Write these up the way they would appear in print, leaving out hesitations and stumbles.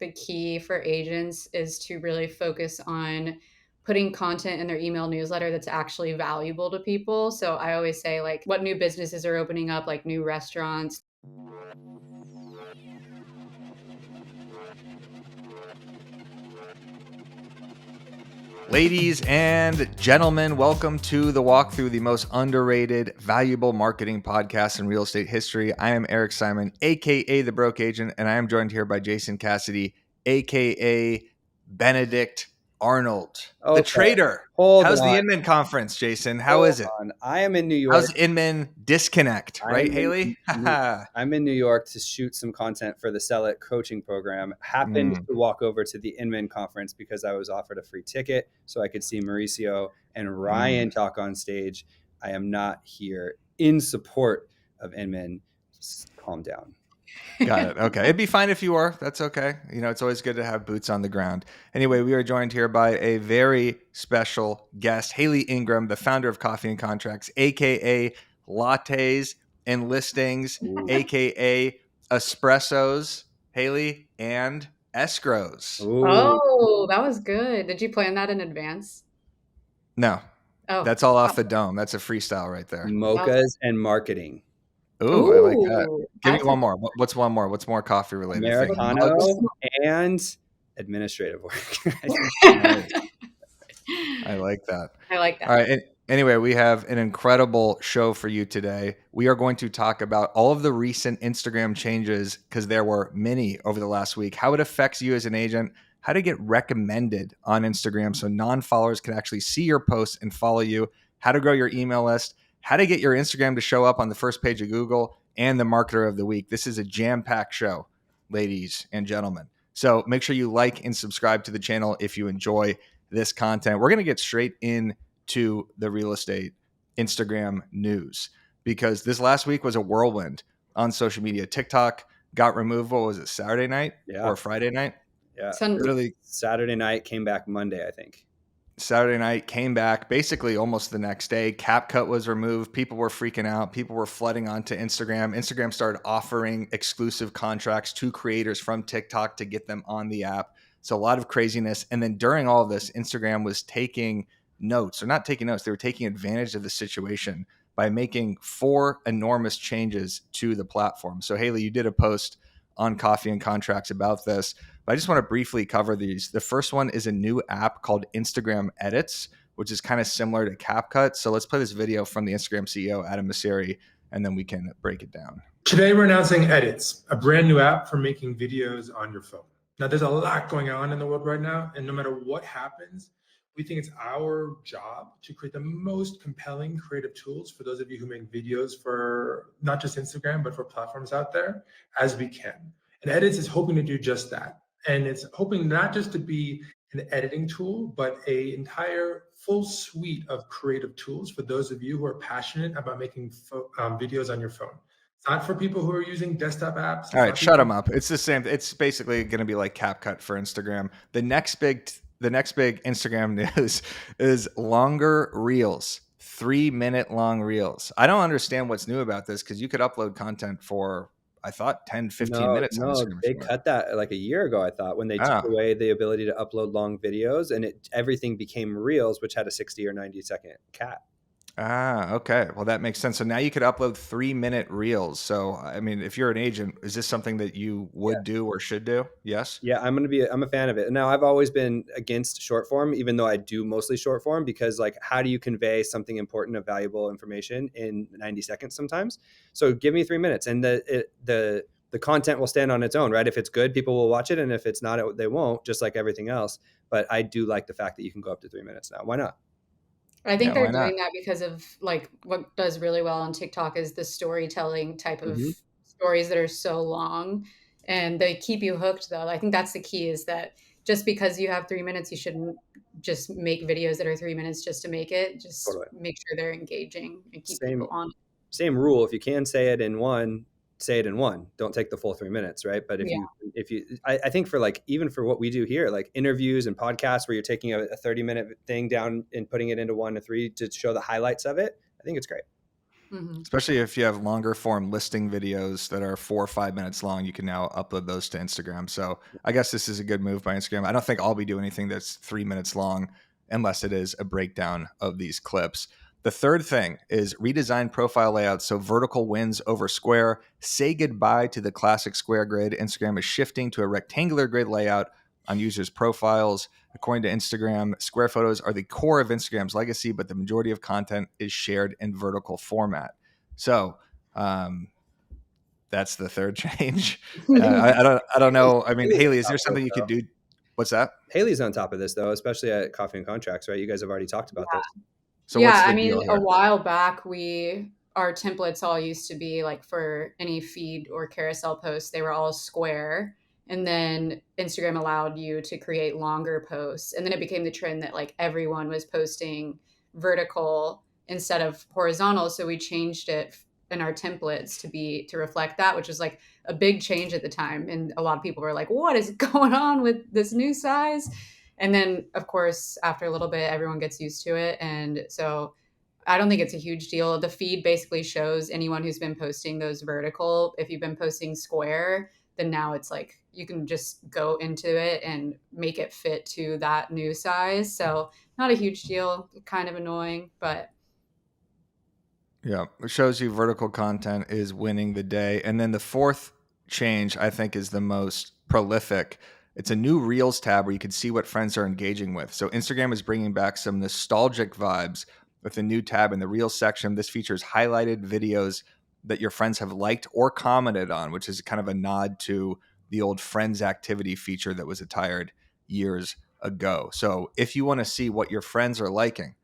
the key for agents is to really focus on putting content in their email newsletter that's actually valuable to people. So I always say, like, what new businesses are opening up, like new restaurants. Ladies and gentlemen, welcome to the walkthrough, the most underrated, valuable marketing podcast in real estate history. I am Eric Simon, aka the Broke Agent, and I am joined here by Jason Cassidy, aka Benedict Arnold, the trader. How's the Inman conference, Jason? How is it? I am in New York. How's Inman disconnect, right, Haley? I'm in New York to shoot some content for the Sell It coaching program. Happened to walk over to the Inman conference because I was offered a free ticket so I could see Mauricio and Ryan talk on stage. I am not here in support of Inman. Just calm down. Got it. Okay. It'd be fine if you were. That's okay. You know, it's always good to have boots on the ground. Anyway, we are joined here by a very special guest, Haley Ingram, the founder of Coffee and Contracts, aka Lattes and Listings, aka Espressos, Haley, and Escrows. Oh, that was good. Did you plan that in advance? No. Oh, that's all off the dome. That's a freestyle right there. Mochas and marketing. Ooh, I like that. Give me one more. What's one more? What's more coffee related? Americano and administrative work. Nice. I like that. I like that. All right. Anyway, we have an incredible show for you today. We are going to talk about all of the recent Instagram changes, because there were many over the last week, how it affects you as an agent, how to get recommended on Instagram so non-followers can actually see your posts and follow you, how to grow your email list, how to get your Instagram to show up on the first page of Google, and the marketer of the week. This is a jam-packed show, ladies and gentlemen. So make sure you like and subscribe to the channel if you enjoy this content. We're going to get straight into the real estate Instagram news, because this last week was a whirlwind on social media. TikTok got removed. What was it, Saturday night or Friday night? Yeah. Literally Saturday night, came back Monday, I think. Saturday night, came back basically almost the next day. CapCut was removed. People were freaking out. People were flooding onto Instagram. Instagram started offering exclusive contracts to creators from TikTok to get them on the app. So a lot of craziness. And then during all of this, Instagram was taking notes, or not taking notes. They were taking advantage of the situation by making 4 enormous changes to the platform. So Haley, you did a post on Coffee and Contracts about this, but I just want to briefly cover these. The first one is a new app called Instagram Edits, which is kind of similar to CapCut. So let's play this video from the Instagram CEO, Adam Mosseri, and then we can break it down. Today, we're announcing Edits, a brand new app for making videos on your phone. Now, there's a lot going on in the world right now, and no matter what happens, we think it's our job to create the most compelling creative tools for those of you who make videos for not just Instagram, but for platforms out there as we can. And Edits is hoping to do just that. And it's hoping not just to be an editing tool, but an entire full suite of creative tools for those of you who are passionate about making videos on your phone. It's not for people who are using desktop apps. All right, shut them up. It's the same. It's basically going to be like CapCut for Instagram. The next big Instagram news is longer reels, 3-minute long reels. I don't understand what's new about this, because you could upload content for, I thought, 10, 15 minutes. No, they cut that like a year ago, I thought, when they took away the ability to upload long videos, and everything became reels, which had a 60 or 90-second cap. Okay. Well, that makes sense. So now you could upload 3-minute reels. So, I mean, if you're an agent, is this something that you would do or should do? Yes. Yeah, I'm a fan of it. Now, I've always been against short form, even though I do mostly short form, because like, how do you convey something important of valuable information in 90 seconds sometimes? So give me 3 minutes, and the content will stand on its own, right? If it's good, people will watch it. And if it's not, they won't, just like everything else. But I do like the fact that you can go up to 3 minutes now. Why not? I think they're doing that because of like what does really well on TikTok is the storytelling type of stories that are so long, and they keep you hooked though. I think that's the key, is that just because you have 3 minutes, you shouldn't just make videos that are 3 minutes just to make it. Just make sure they're engaging and keep people on. Same rule. If you can say it in one, say it in one. Don't take the full 3 minutes, right? But I think for like, even for what we do here, like interviews and podcasts where you're taking a 30-minute thing down and putting it into 1 to 3 to show the highlights of it, I think it's great. Especially if you have longer form listing videos that are 4 or 5 minutes long, you can now upload those to Instagram. So I guess this is a good move by Instagram. I don't think I'll be doing anything that's 3 minutes long unless it is a breakdown of these clips. The third thing is redesign profile layouts so vertical wins over square. Say goodbye to the classic square grid. Instagram is shifting to a rectangular grid layout on users' profiles. According to Instagram, square photos are the core of Instagram's legacy, but the majority of content is shared in vertical format. So that's the third change. I don't know. I mean, Haley's on Haley, is top there of this, something you could though. do? What's that? Haley's on top of this, though, especially at Coffee and Contracts, right? You guys have already talked about this. So what's Yeah, the I mean, deal a here? while back, our templates all used to be like for any feed or carousel posts, they were all square. And then Instagram allowed you to create longer posts. And then it became the trend that like everyone was posting vertical instead of horizontal. So we changed it in our templates to reflect that, which was like a big change at the time. And a lot of people were like, what is going on with this new size? And then, of course, after a little bit, everyone gets used to it. And so I don't think it's a huge deal. The feed basically shows anyone who's been posting those vertical. If you've been posting square, then now it's like you can just go into it and make it fit to that new size. So not a huge deal, kind of annoying, but Yeah, it shows you vertical content is winning the day. And then the fourth change, I think, is the most prolific. It's a new Reels tab where you can see what friends are engaging with. So Instagram is bringing back some nostalgic vibes with a new tab in the Reels section. This features highlighted videos that your friends have liked or commented on, which is kind of a nod to the old friends activity feature that was retired years ago. So if you want to see what your friends are liking,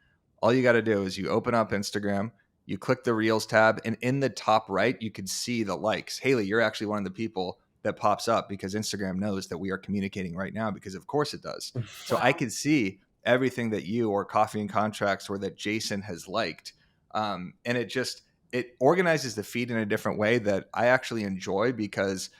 all you got to do is you open up Instagram, you click the Reels tab, and in the top right, you can see the likes. Haley, you're actually one of the people that pops up because Instagram knows that we are communicating right now, because of course it does. So I wow. can see everything that you or Coffee and Contracts or that Jason has liked. And it organizes the feed in a different way that I actually enjoy, because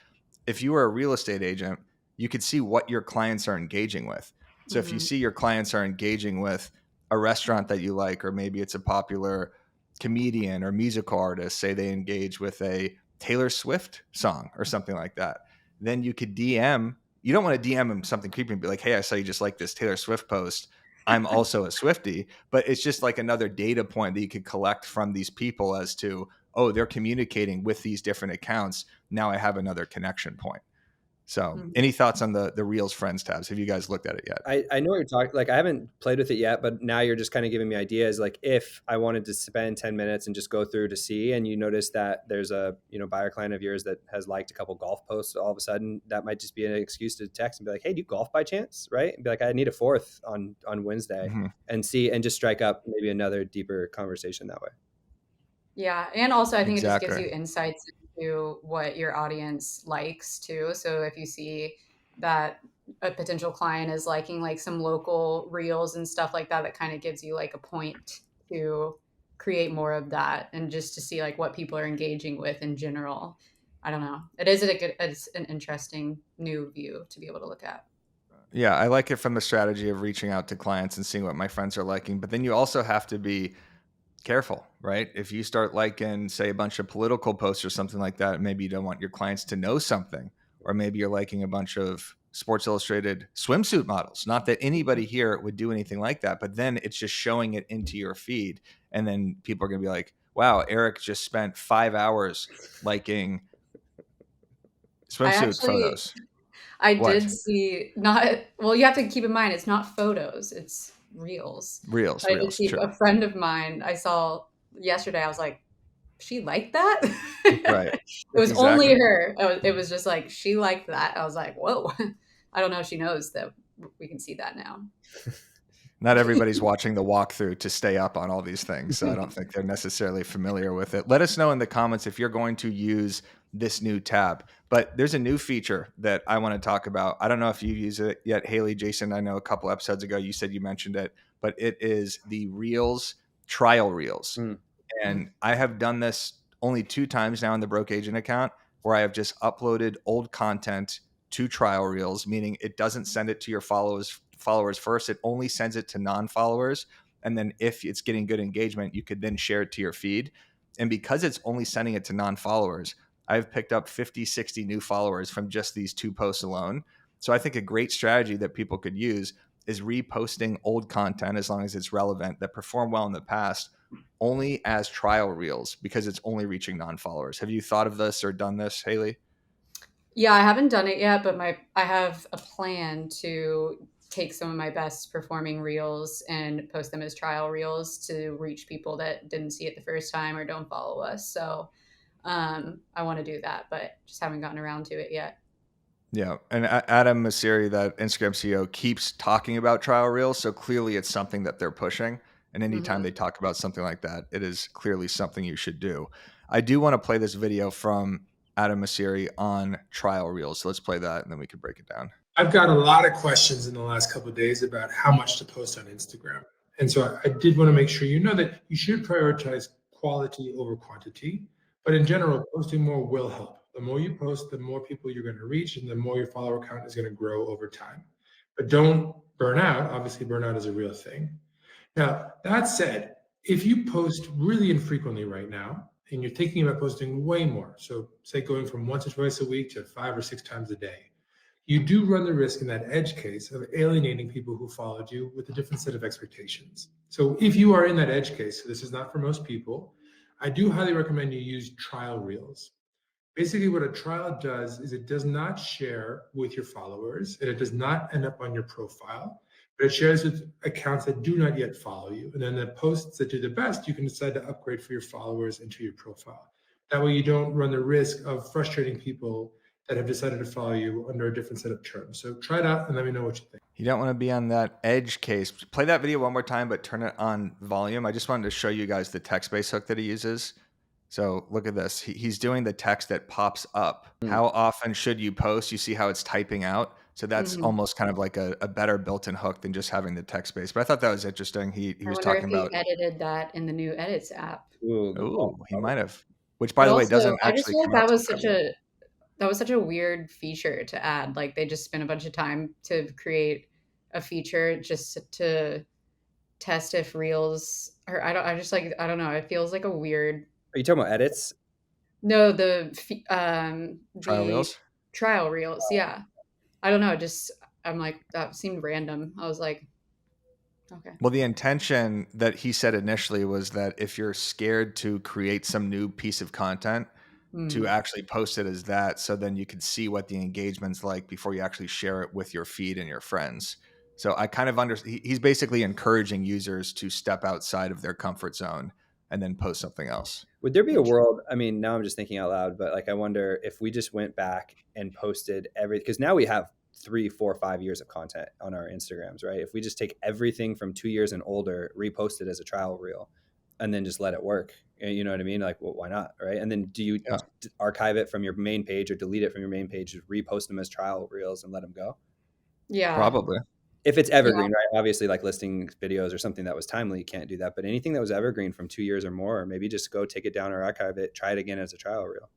if you are a real estate agent, you could see what your clients are engaging with. So if you Mhm. see your clients are engaging with a restaurant that you like, or maybe it's a popular comedian or musical artist, say they engage with a Taylor Swift song or something like that, then you could DM. You don't want to DM them something creepy and be like, hey, I saw you just like this Taylor Swift post. I'm also a Swiftie. But it's just like another data point that you could collect from these people as to, oh, they're communicating with these different accounts. Now I have another connection point. So any Mhm. thoughts on the Reels Friends tabs? Have you guys looked at it yet? I know what you're talking, like I haven't played with it yet, but now you're just kind of giving me ideas. Like if I wanted to spend 10 minutes and just go through to see, and you notice that there's a, buyer client of yours that has liked a couple golf posts, all of a sudden that might just be an excuse to text and be like, hey, do you golf by chance? Right. And be like, I need a fourth on Wednesday, Mm-hmm. and see, and just strike up maybe another deeper conversation that way. Yeah, and also I think it just gives Exactly. you insights into what your audience likes too. So if you see that a potential client is liking like some local reels and stuff like that, that kind of gives you like a point to create more of that and just to see like what people are engaging with in general. I don't know. It's an interesting new view to be able to look at. Yeah, I like it from the strategy of reaching out to clients and seeing what my friends are liking. But then you also have to be careful, right? If you start liking, say, a bunch of political posts or something like that, maybe you don't want your clients to know something. Or maybe you're liking a bunch of Sports Illustrated swimsuit models. Not that anybody here would do anything like that, but then it's just showing it into your feed. And then people are going to be like, wow, Eric just spent 5 hours liking I swimsuit actually photos. I What? did see not well, you have to keep in mind it's not photos, it's reels. Reels, But I did reels, see true. a friend of mine I saw yesterday, I was like, "She liked that?" Right. It was only Exactly. her. It was just like, she liked that. I was like, "Whoa." I don't know if she knows that we can see that now. Not everybody's watching the walkthrough to stay up on all these things, so I don't think they're necessarily familiar with it. Let us know in the comments if you're going to use this new tab. But there's a new feature that I want to talk about. I don't know if you use it yet, Haley. Jason, I know a couple episodes ago you said you mentioned it, but it is the Reels trial Reels. Mm. And I have done this only 2 times now in the Broke Agent account, where I have just uploaded old content to trial reels, meaning it doesn't send it to your followers first. It only sends it to non-followers. And then if it's getting good engagement, you could then share it to your feed. And because it's only sending it to non-followers, I've picked up 50, 60 new followers from just these 2 posts alone. So I think a great strategy that people could use is reposting old content, as long as it's relevant, that performed well in the past, only as trial reels, because it's only reaching non-followers. Have you thought of this or done this, Haley? Yeah, I haven't done it yet, but I have a plan to take some of my best performing reels and post them as trial reels to reach people that didn't see it the first time or don't follow us. So I want to do that, but just haven't gotten around to it yet. Yeah. And Adam Mosseri, that Instagram CEO, keeps talking about trial reels. So clearly it's something that they're pushing. And anytime Mhm. they talk about something like that, it is clearly something you should do. I do want to play this video from Adam Mosseri on trial reels. So let's play that and then we can break it down. I've got a lot of questions in the last couple of days about how much to post on Instagram. And so I did want to make sure you know that you should prioritize quality over quantity. But in general, posting more will help. The more you post, the more people you're going to reach, and the more your follower count is going to grow over time. But don't burn out. Obviously, burnout is a real thing. Now, that said, if you post really infrequently right now, and you're thinking about posting way more, so say going from once or twice a week to 5 or 6 times a day, you do run the risk in that edge case of alienating people who followed you with a different set of expectations. So if you are in that edge case, so this is not for most people, I do highly recommend you use trial reels. Basically, what a trial does is it does not share with your followers, and it does not end up on your profile, but it shares with accounts that do not yet follow you. And then the posts that do the best, you can decide to upgrade for your followers into your profile. That way you don't run the risk of frustrating people that have decided to follow you under a different set of terms. So try it out and let me know what you think. You don't want to be on that edge case. Play that video one more time, but turn it on volume. I just wanted to show you guys the text-based hook that he uses. So look at this. He's doing the text that pops up. How often should you post? You see how it's typing out. So that's Mhm. almost kind of like a better built-in hook than just having the text-based. But I thought that was interesting. He I was wonder if talking he about, edited that in the new edits app. Ooh, good call. oh, he might have. Which, by But the way, also, doesn't I just actually feel like come out till February. that was such a weird feature to add. Like they just spent a bunch of time to create a feature just to test if reels or I don't know. It feels like a weird. Are you talking about edits? No, Trial the reels. trial reels. Yeah. I don't know. Just I'm like that seemed random. I was like, okay. Well, the intention that he said initially was that if you're scared to create some new piece of content, to Hmm. actually post it as that, so then you could see what the engagement's like before you actually share it with your feed and your friends. So I kind of he's basically encouraging users to step outside of their comfort zone and then post something else. Would there be a Interesting. world? I mean, now I'm just thinking out loud, but like, I wonder if we just went back and posted because now we have 3, 4, 5 years of content on our Instagrams, right? If we just take everything from 2 years and older, repost it as a trial reel, and then just let it work, you know what I mean? Like, well, why not, right? And then do you Yeah, archive it from your main page or delete it from your main page, repost them as trial reels and let them go? Yeah. probably. If it's Yeah. evergreen, right? Obviously, like listing videos or something that was timely, you can't do that. But anything that was evergreen from 2 years or more, or maybe just go take it down or archive it, try it again as a trial reel.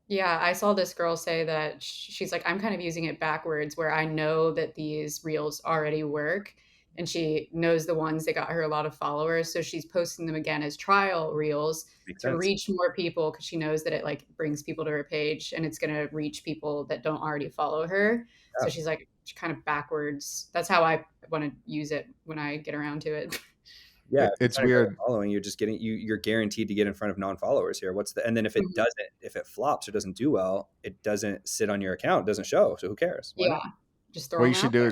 Yeah, I saw this girl say that she's like, I'm kind of using it backwards, where I know that these reels already work, and she knows the ones that got her a lot of followers. So she's posting them again as trial reels Makes to sense. reach more people because she knows that it like brings people to her page and it's going to reach people that don't already follow her. So Yeah. she's like, kind of backwards. That's how I want to use it when I get around to it. Yeah, if you're It's trying to grow weird. a following, you're just getting you're guaranteed to get in front of non-followers here. And then if it flops or doesn't do well, it doesn't sit on your account, it doesn't show. So who cares? Why Yeah, not? just throw What you them should out do there.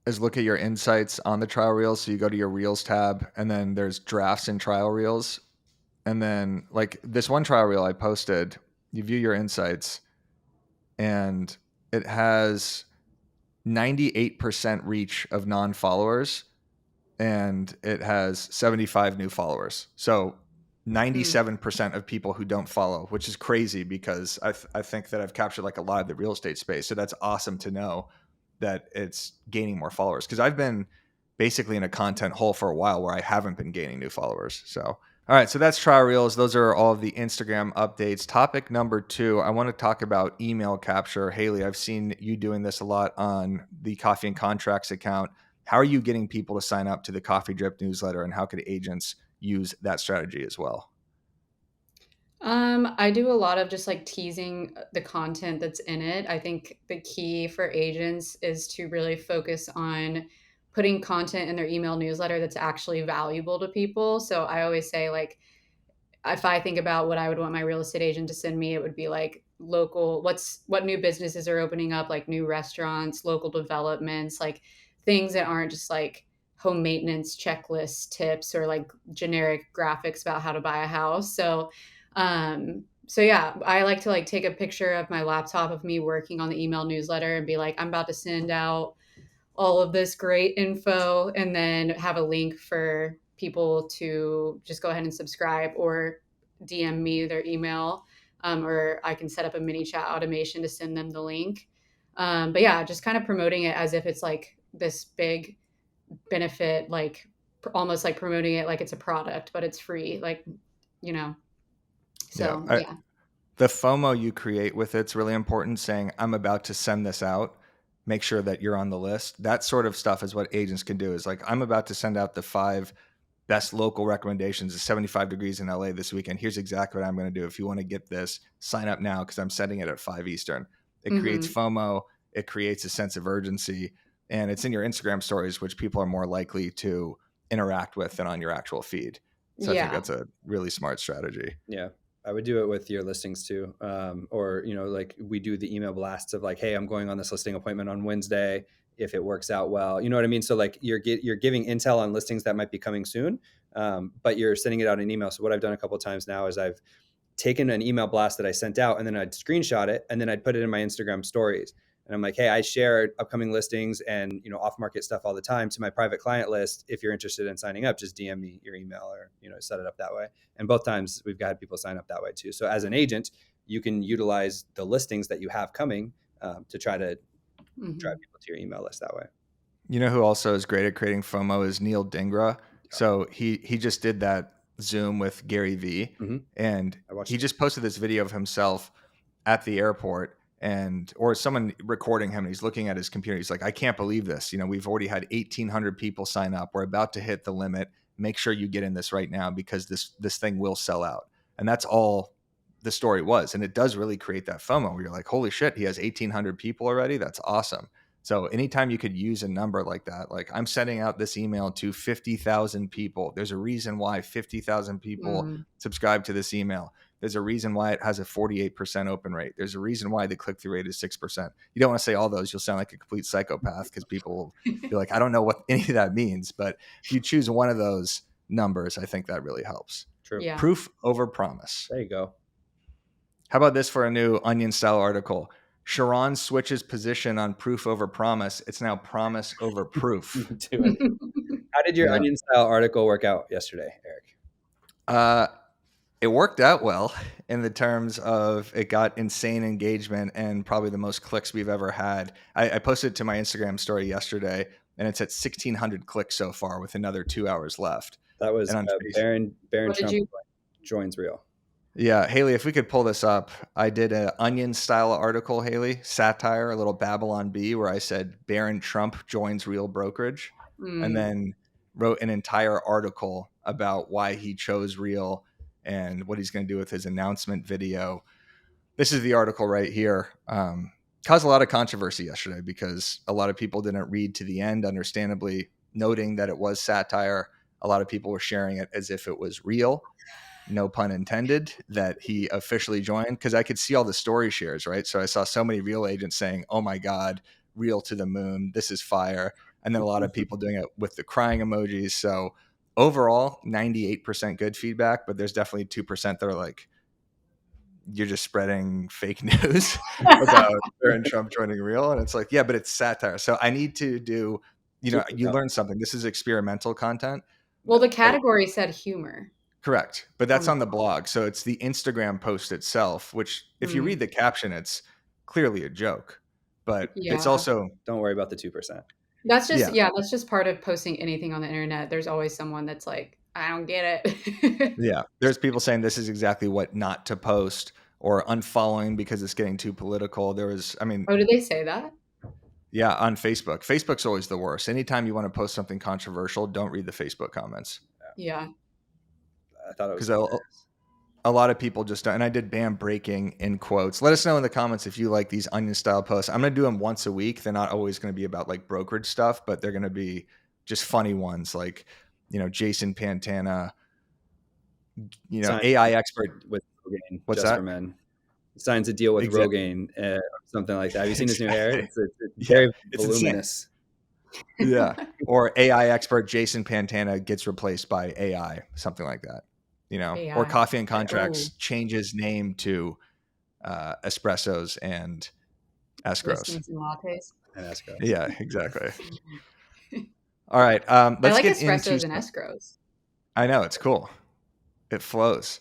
is look at your insights on the trial reels. So you go to your reels tab, and then there's drafts and trial reels. And then, like this one trial reel I posted, you view your insights, and it has 98% reach of non-followers, and it has 75 new followers. So Hmm. 97% of people who don't follow, which is crazy because I think that I've captured like a lot of the real estate space. So that's awesome to know that it's gaining more followers, because I've been basically in a content hole for a while where I haven't been gaining new followers. So, all right, so that's trial reels. Those are all of the Instagram updates. Topic number 2, I want to talk about email capture. Haley, I've seen you doing this a lot on the Coffee and Contracts account. How are you getting people to sign up to the Coffee Drip newsletter, and how could agents use that strategy as well? I do a lot of just like teasing the content that's in it. I think the key for agents is to really focus on putting content in their email newsletter that's actually valuable to people. So I always say, like, if I think about what I would want my real estate agent to send me, it would be like what new businesses are opening up, like new restaurants, local developments, like things that aren't just like home maintenance checklist tips or like generic graphics about how to buy a house. So yeah, I like to like take a picture of my laptop of me working on the email newsletter and be like, I'm about to send out all of this great info, and then have a link for people to just go ahead and subscribe or DM me their email, or I can set up a mini chat automation to send them the link. But yeah, just kind of promoting it as if it's like this big benefit, like almost like promoting it like it's a product, but it's free, like, you know. Yeah. So yeah. The FOMO you create with it's really important, saying, I'm about to send this out. Make sure that you're on the list. That sort of stuff is what agents can do, is like, I'm about to send out the 5 best local recommendations of 75 degrees in LA this weekend. Here's exactly what I'm going to do. If you want to get this, sign up now because I'm setting it at 5 Eastern. It creates Hmm. FOMO. It creates a sense of urgency. And it's in your Instagram stories, which people are more likely to interact with than on your actual feed. So I think Yeah. that's a really smart strategy. Yeah. I would do it with your listings too. Or, like we do the email blasts of like, hey, I'm going on this listing appointment on Wednesday. If it works out well, you know what I mean? So like you're giving intel on listings that might be coming soon, but you're sending it out in email. So what I've done a couple of times now is I've taken an email blast that I sent out and then I'd screenshot it and then I'd put it in my Instagram stories. And I'm like, hey, I share upcoming listings and off market stuff all the time to my private client list. If you're interested in signing up, just DM me your email or set it up that way. And both times we've got people sign up that way too. So as an agent, you can utilize the listings that you have coming to try to drive people to your email list that way. You know who also is great at creating FOMO is Neil Dingra. Yeah. So he just did that Zoom with Gary Vee, Mm-hmm. and I watched he just posted this video of himself at the airport, or someone recording him, and he's looking at his computer. He's like, I can't believe this. We've already had 1,800 people sign up. We're about to hit the limit. Make sure you get in this right now because this thing will sell out. And that's all the story was. And it does really create that FOMO where you're like, holy shit, he has 1,800 people already. That's awesome. So anytime you could use a number like that, like I'm sending out this email to 50,000 people. There's a reason why 50,000 people Mm. subscribe to this email. There's a reason why it has a 48% open rate. There's a reason why the click-through rate is 6%. You don't want to say all those. You'll sound like a complete psychopath because people will be like, I don't know what any of that means. But if you choose one of those numbers, I think that really helps. True. Yeah. Proof over promise. There you go. How about this for a new Onion style article? Sharon switches position on proof over promise. It's now promise over proof. Do it. How did your Yeah. Onion style article work out yesterday, Eric? It worked out well in the terms of it got insane engagement and probably the most clicks we've ever had. I posted it to my Instagram story yesterday, and it's at 1,600 clicks so far with another 2 hours left. That was And on Baron What did Trump you? joins real. Yeah, Haley, if we could pull this up, I did an Onion style article, Haley, satire, a little Babylon Bee, where I said Barron Trump joins real brokerage, and Mm. then wrote an entire article about why he chose real and what he's going to do with his announcement video. This is the article right here. Caused a lot of controversy yesterday because a lot of people didn't read to the end, understandably, noting that it was satire. A lot of people were sharing it as if it was real. No pun intended, that he officially joined, because I could see all the story shares, right? So I saw so many real agents saying, oh my God, real to the moon, this is fire. And then a lot of people doing it with the crying emojis. So overall, 98% good feedback, but there's definitely 2% that are like, you're just spreading fake news about Barron Trump joining real. And it's like, yeah, but it's satire. So I need to do, you learn something. This is experimental content. Well, the category said humor. Correct. But that's On on the blog. So it's the Instagram post itself, which if you read the caption, it's clearly a joke. But it's Yeah. also, Don't worry about the 2%. That's just Yeah. that's just part of posting anything on the internet. There's always someone that's like, I don't get it. yeah, there's people saying this is exactly what not to post, or unfollowing because it's getting too political. There was, Oh, did they say that? yeah, on Facebook. Facebook's always the worst. Anytime you want to post something controversial, don't read the Facebook comments. Yeah. I thought it was Because a lot of people just don't, and I did ban breaking in quotes. Let us know in the comments if you like these onion style posts. I'm going to do them once a week. They're not always going to be about like brokerage stuff, but they're going to be just funny ones like, Jason Pantana, Sign AI expert. with Rogaine, What's just that? for men. Signs a deal with Exactly. Rogaine, or something like that. Have you seen his new hair? Exactly. It's very It's voluminous. Yeah. Or AI expert Jason Pantana gets replaced by AI, something like that. Or AI. Coffee and Contracts Oh, changes name to espressos and escrows. listings and lattes. And escrow. Yeah, exactly. All right. I Let's like get into. espressos and escrows. I know, it's cool. It flows.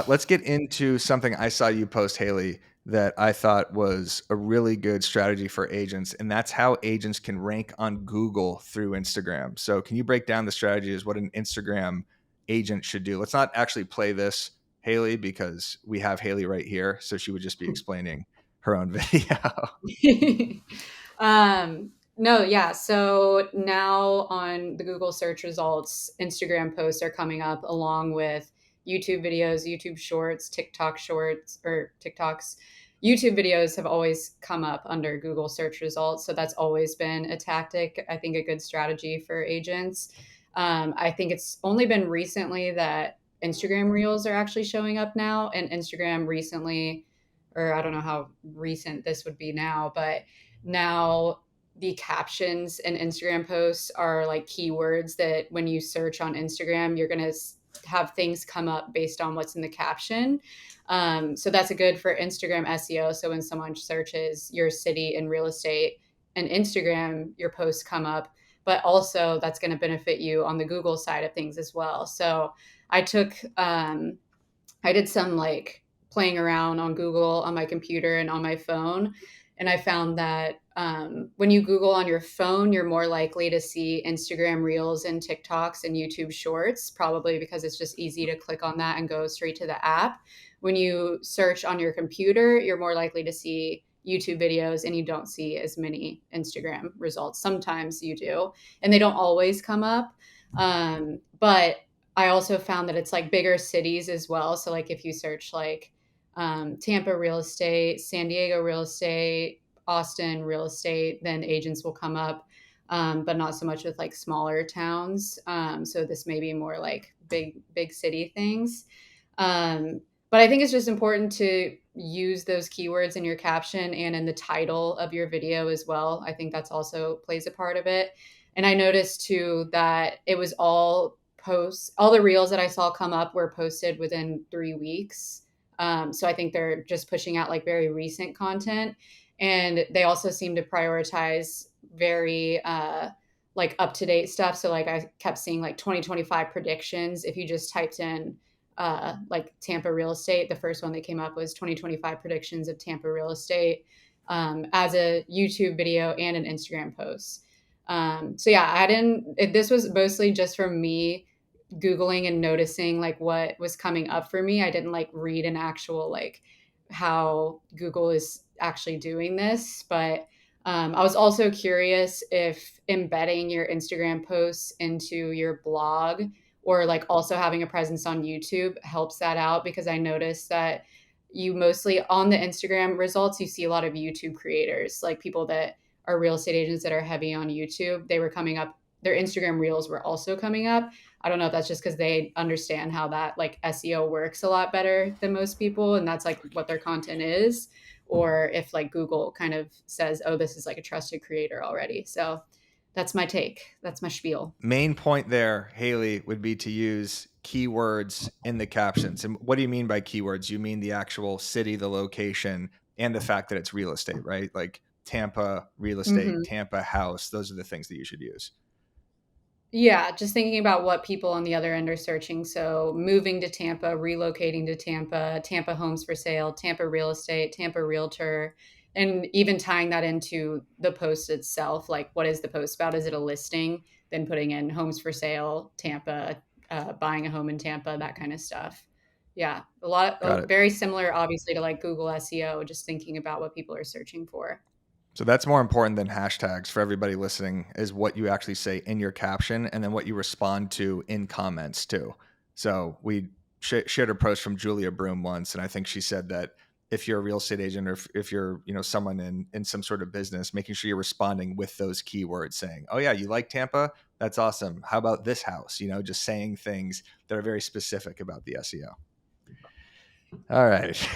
Let's get into something I saw you post, Haley, that I thought was a really good strategy for agents, and that's how agents can rank on Google through Instagram. So can you break down the strategy as what an Instagram agent should do? Let's not actually play this, Haley, because we have Haley right here, so she would just be explaining her own video. No, yeah. So now on the Google search results, Instagram posts are coming up along with YouTube videos, YouTube shorts, TikTok shorts, or TikToks. YouTube videos have always come up under Google search results. So that's always been a tactic, I think, a good strategy for agents. I think it's only been recently that Instagram Reels are actually showing up now. And Instagram recently, or I don't know how recent this would be now, but now the captions in Instagram posts are like keywords that when you search on Instagram, you're going to have things come up based on what's in the caption. So that's a good for Instagram SEO. So when someone searches your city in real estate and Instagram, your posts come up, but also that's going to benefit you on the Google side of things as well. So I did some like playing around on Google on my computer and on my phone. And I found that when you Google on your phone, you're more likely to see Instagram Reels and TikToks and YouTube Shorts, probably because it's just easy to click on that and go straight to the app. When you search on your computer, you're more likely to see YouTube videos and you don't see as many Instagram results. Sometimes you do, and they don't always come up. But I also found that it's like bigger cities as well. So like if you search like Tampa real estate, San Diego real estate, Austin real estate, then agents will come up, but not so much with like smaller towns. So this may be more like big city things. But I think it's just important to use those keywords in your caption and in the title of your video as well. I think that's also plays a part of it. And I noticed too that it was all the reels that I saw come up were posted within 3 weeks. So I think they're just pushing out like very recent content. And they also seem to prioritize very like up to date stuff. So like I kept seeing like 2025 predictions. If you just typed in like Tampa real estate, the first one that came up was 2025 predictions of Tampa real estate as a YouTube video and an Instagram post. So yeah, this was mostly just from me Googling and noticing like what was coming up for me. I didn't like read an actual like how Google is actually doing this, but I was also curious if embedding your Instagram posts into your blog or like also having a presence on YouTube helps that out, because I noticed that you mostly on the Instagram results, you see a lot of YouTube creators, like people that are real estate agents that are heavy on YouTube. They were coming up, their Instagram reels were also coming up. I don't know if that's just because they understand how that like SEO works a lot better than most people, and that's like what their content is, or if like Google kind of says, oh, this is like a trusted creator already. So that's my take. That's my spiel. Main point there, Haley, would be to use keywords in the captions. And what do you mean by keywords? You mean the actual city, the location, and the fact that it's real estate, right? Like Tampa real estate, Mm-hmm. Tampa house. Those are the things that you should use. Yeah, just thinking about what people on the other end are searching. So moving to Tampa, relocating to Tampa, Tampa homes for sale, Tampa real estate, Tampa realtor, and even tying that into the post itself. Like, what is the post about? Is it a listing? Then putting in homes for sale, Tampa, buying a home in Tampa, that kind of stuff. Yeah, Got it. very similar, obviously, to like Google SEO, just thinking about what people are searching for. So that's more important than hashtags for everybody listening, is what you actually say in your caption and then what you respond to in comments too. So we shared a post from Julia Broom once, and I think she said that if you're a real estate agent or if you're, someone in some sort of business, making sure you're responding with those keywords saying, oh yeah, you like Tampa? That's awesome. How about this house? Just saying things that are very specific about the SEO. All right.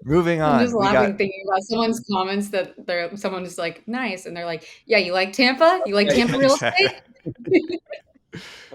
Moving on. I'm just laughing thinking about someone's comments that someone is like, nice. And they're like, yeah, you like Tampa? You like Tampa real estate?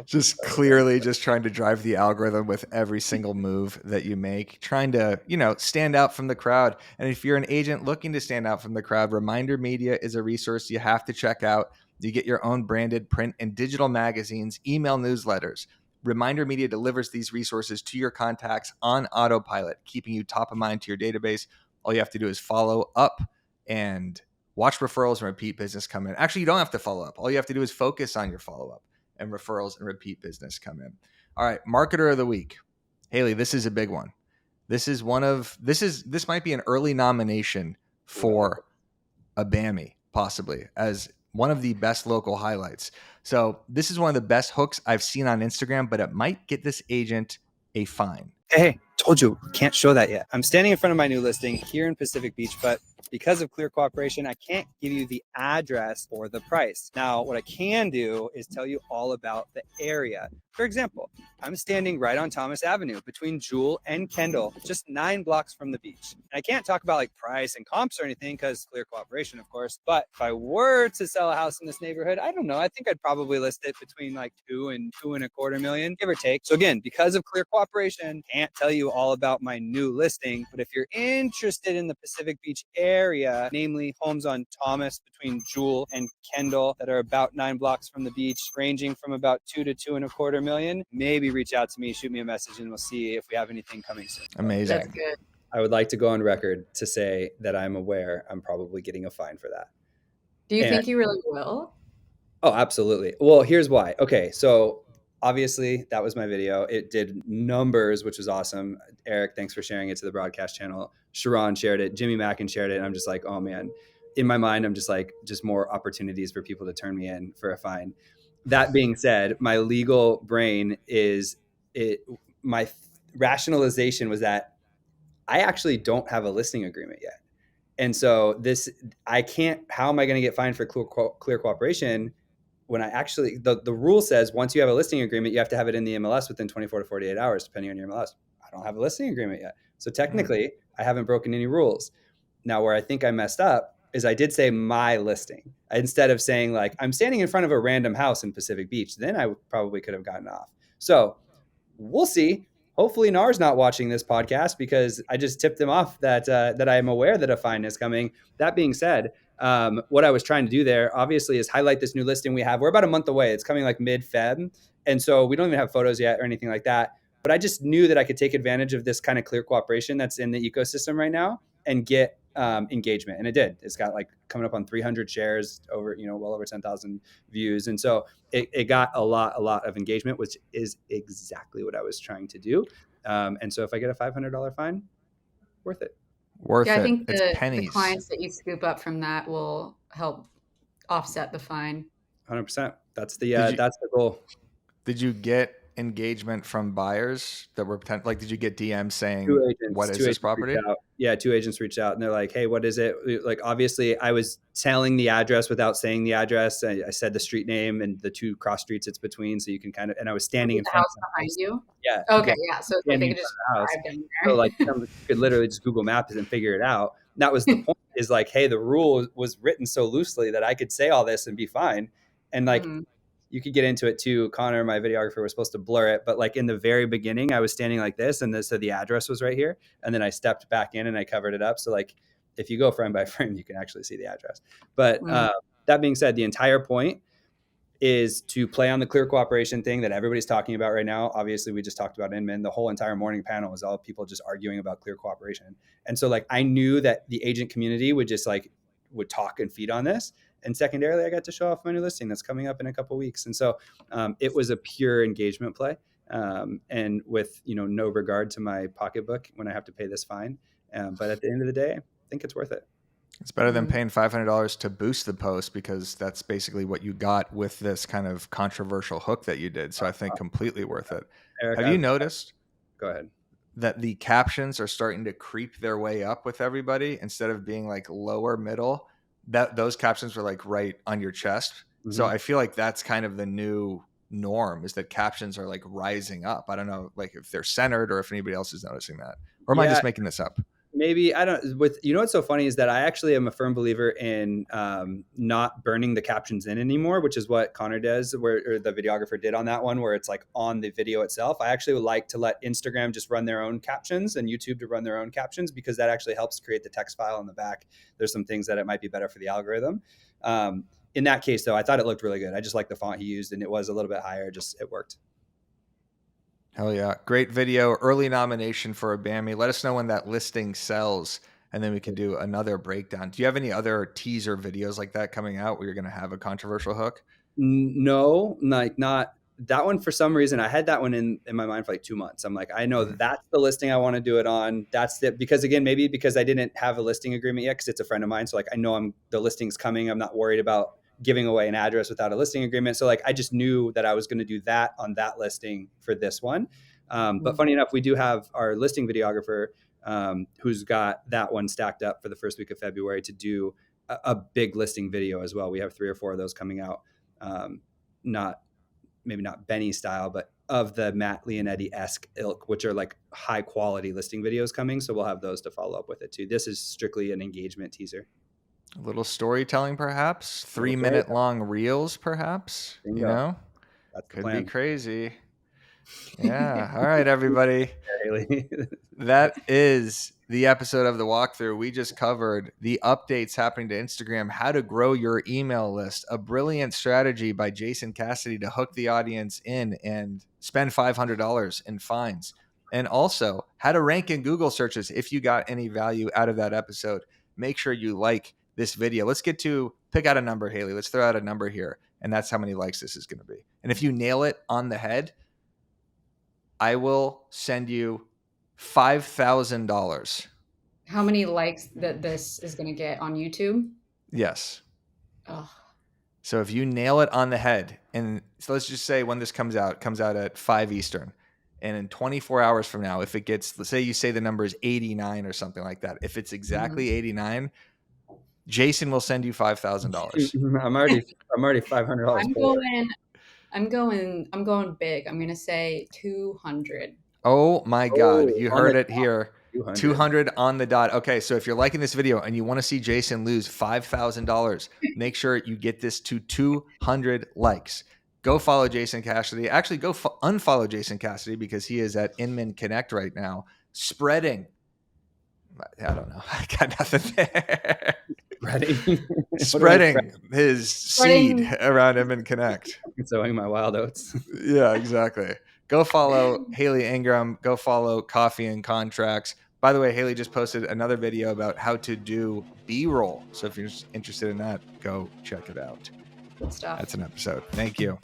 Just clearly just trying to drive the algorithm with every single move that you make, trying to, stand out from the crowd. And if you're an agent looking to stand out from the crowd, Reminder Media is a resource you have to check out. You get your own branded print and digital magazines, email newsletters. Reminder Media delivers these resources to your contacts on autopilot, keeping you top of mind to your database. All you have to do is follow up and watch referrals and repeat business come in. Actually, you don't have to follow up. All you have to do is focus on your follow-up, and referrals and repeat business come in. All right, Marketer of the Week. Haley, this is a big one. This might be an early nomination for a BAMI, possibly, as one of the best local highlights. So this is one of the best hooks I've seen on Instagram, but it might get this agent a fine. Hey, told you, can't show that yet. I'm standing in front of my new listing here in Pacific Beach, but because of clear cooperation, I can't give you the address or the price. Now, what I can do is tell you all about the area. For example, I'm standing right on Thomas Avenue between Jewel and Kendall, just 9 blocks from the beach. And I can't talk about like price and comps or anything because clear cooperation, of course. But if I were to sell a house in this neighborhood, I don't know. I think I'd probably list it between like 2 and 2.25 million, give or take. So again, because of clear cooperation, can't tell you all about my new listing. But if you're interested in the Pacific Beach area, namely homes on Thomas between Jewel and Kendall that are about 9 blocks from the beach, ranging from about 2 to 2.25 million, maybe reach out to me, shoot me a message, and we'll see if we have anything coming soon. Amazing. That's good. I would like to go on record to say that I'm aware I'm probably getting a fine for that. Do you think you really will? Oh, absolutely. Well, here's why. Okay, so obviously that was my video. It did numbers, which was awesome. Eric, thanks for sharing it to the broadcast channel. Sharon shared it. Jimmy Mackin shared it. And I'm just like, oh man. In my mind, I'm just like, just more opportunities for people to turn me in for a fine. That being said, my legal brain my rationalization was that I actually don't have a listing agreement yet. And so how am I going to get fined for clear cooperation when I actually, the rule says once you have a listing agreement, you have to have it in the MLS within 24 to 48 hours, depending on your MLS. I don't have a listing agreement yet. So technically I haven't broken any rules. Now, where I think I messed up is I did say my listing instead of saying like, I'm standing in front of a random house in Pacific Beach. Then I probably could have gotten off. So we'll see. Hopefully NAR's not watching this podcast because I just tipped them off that I am aware that a fine is coming. That being said, what I was trying to do there obviously is highlight this new listing we have. We're about a month away. It's coming like mid-Feb. And so we don't even have photos yet or anything like that. But I just knew that I could take advantage of this kind of clear cooperation that's in the ecosystem right now and get engagement. And it did. It's got like coming up on 300 shares over, well over 10,000 views. And so it got a lot of engagement, which is exactly what I was trying to do. And so if I get a $500 fine, worth it. I think the clients that you scoop up from that will help offset the fine. 100%. That's the goal. Did you get engagement from buyers that were like, did you get DMs saying, what is this property? Yeah, 2 agents reached out and they're like, hey, what is it? Like, obviously I was telling the address without saying the address. I said the street name and the 2 cross streets it's between. So you can and I was standing in front of the house behind you. Yeah. Okay. Yeah. So they could just drive down there. So like you could literally just Google Maps and figure it out. And that was the point is like, hey, the rule was written so loosely that I could say all this and be fine. And like, you could get into it too. Connor, my videographer, was supposed to blur it, but like in the very beginning, I was standing like this, and so the address was right here, and then I stepped back in and I covered it up. So like, if you go frame by frame, you can actually see the address. But that being said, the entire point is to play on the clear cooperation thing that everybody's talking about right now. Obviously, we just talked about Inman. The whole entire morning panel was all people just arguing about clear cooperation, and so like I knew that the agent community would talk and feed on this. And secondarily, I got to show off my new listing that's coming up in a couple of weeks. And so it was a pure engagement play. And with, no regard to my pocketbook when I have to pay this fine. But at the end of the day, I think it's worth it. It's better than paying $500 to boost the post because that's basically what you got with this kind of controversial hook that you did. So I think completely worth it. Eric, have you noticed? Go ahead. That the captions are starting to creep their way up with everybody instead of being like lower middle. That those captions were like right on your chest. Mm-hmm. So I feel like that's kind of the new norm, is that captions are like rising up. I don't know, like if they're centered or if anybody else is noticing that, or am I just making this up? Maybe, I don't, what's so funny is that I actually am a firm believer in not burning the captions in anymore, which is what Connor does, or the videographer did on that one, where it's like on the video itself. I actually would like to let Instagram just run their own captions and YouTube to run their own captions, because that actually helps create the text file in the back. There's some things that it might be better for the algorithm. In that case, though, I thought it looked really good. I just like the font he used, and it was a little bit higher. Just, it worked. Hell yeah. Great video. Early nomination for a Bammy. Let us know when that listing sells, and then we can do another breakdown. Do you have any other teaser videos like that coming out where you're going to have a controversial hook? No, like not that one. For some reason, I had that one in my mind for like 2 months. I'm like, I know that's the listing I want to do it on. That's it. Because again, maybe because I didn't have a listing agreement yet, because it's a friend of mine. So like, I know the listing's coming. I'm not worried about giving away an address without a listing agreement. So like, I just knew that I was going to do that on that listing for this one. But funny enough, we do have our listing videographer who's got that one stacked up for the first week of February to do a big listing video as well. We have 3 or 4 of those coming out. Maybe not Benny style, but of the Matt Leonetti-esque ilk, which are like high quality listing videos coming. So we'll have those to follow up with it too. This is strictly an engagement teaser. A little storytelling, perhaps 3-minute long reels, perhaps. Bingo. You know, that's could be crazy. Yeah. All right, everybody. Haley. That is the episode of the walkthrough. We just covered the updates happening to Instagram, how to grow your email list, a brilliant strategy by Jason Cassidy to hook the audience in and spend $500 in fines, and also how to rank in Google searches. If you got any value out of that episode, make sure you like this video. Let's pick out a number, Haley. Let's throw out a number here, and that's how many likes this is going to be. And if you nail it on the head, I will send you $5,000. How many likes that this is going to get on YouTube? Yes. Oh. So if you nail it on the head, and so let's just say when this comes out at 5 Eastern, and in 24 hours from now, if it gets, let's say you say the number is 89 or something like that. If it's exactly 89, Jason will send you $5,000. I'm already $500. I'm going big. I'm going to say 200. Oh my God. You heard it here. 200 on the dot. Okay. So if you're liking this video and you want to see Jason lose $5,000, make sure you get this to 200 likes. Go follow Jason Cassidy. Actually, go unfollow Jason Cassidy, because he is at Inman Connect right now, spreading. I don't know. I got nothing there. Spreading his seed around Inman Connect. Sowing my wild oats. Yeah, exactly. Go follow Haley 𝐤𝐤. Go follow Coffee and Contracts. By the way, Haley just posted another video about how to do B-roll. So if you're interested in that, go check it out. Good stuff. That's an episode. Thank you.